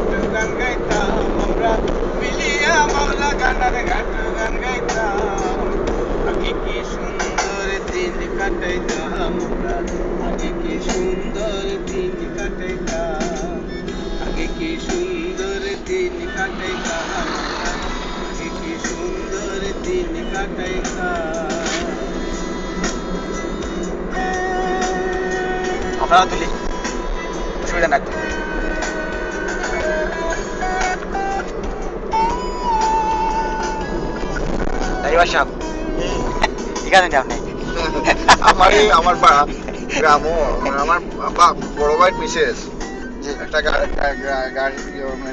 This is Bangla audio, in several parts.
ঘাটু গান গাইতাম আমরা মিলিয়া বাংলা গানের ঘাটু গান গাইতাম আগে কি সুন্দর দিন কাটাইতাম আমরা আগে কি সুন্দর দিন কাটাইতাম আগে কি সুন্দর দিন কাটাইতাম আমরা আগে কি সুন্দর দিন কাটাইতাম আপনারা তুলি অসুবিধা না তুলি ড্রাইভার সাহেব ঠিক আছেন আপনি আমার গ্রামও আমার বড় ভাই মিসেস একটা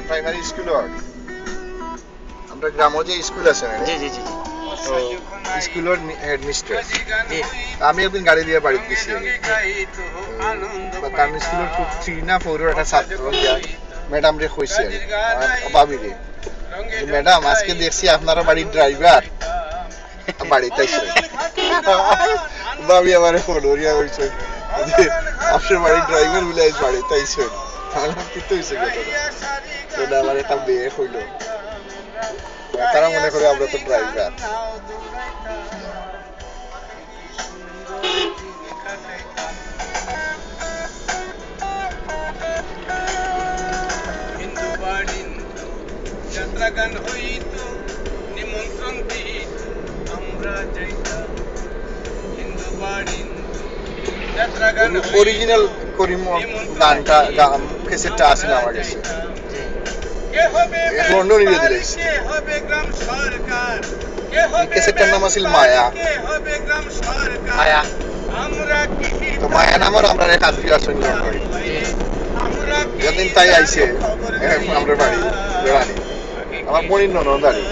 প্রাইমারি স্কুল আমরা গ্রামও যে স্কুল আছে জি জি জি তো স্কুলের হেড মিস্ট্রেস জি আমি একদিন গাড়ি দিয়ে বাড়ি গেছি তার স্কুলের 3 না 4 একটা ছাত্র ম্যাডাম রে কইছে ভাবি রে ম্যাডাম আজকে দেখছি আপনারা বাড়ির ড্রাইভার বাড়িতে আইছে ভাবি আমারে ফোন করিয়া কইছে আপনার বাড়ির ড্রাইভার বলে আইছে বাড়িতে আইছে আমার কি তো হইছে তো না আমার একটা বিয়ে হইলো তারা মনে করে আমরা তো ড্রাইভার হিন্দু বাড়ির যাত্রা গান হইতো নিমন্ত্রণ দিত আমরা যাইতাম হিন্দু বাড়ির যাত্রা গান অরিজিনাল করিম গানটা ক্যাসেটটা আছে না আমার কাছে লন্ডন নিয়ে দিয়েছি ক্যাসেটটার নাম আছিল মায়া মায়া তো মায়া নামের আমরা কাজী আসন করি যেদিন তাই আইছে আমরা বাড়ি বেড়ানি আমার বোনের ননদ আনি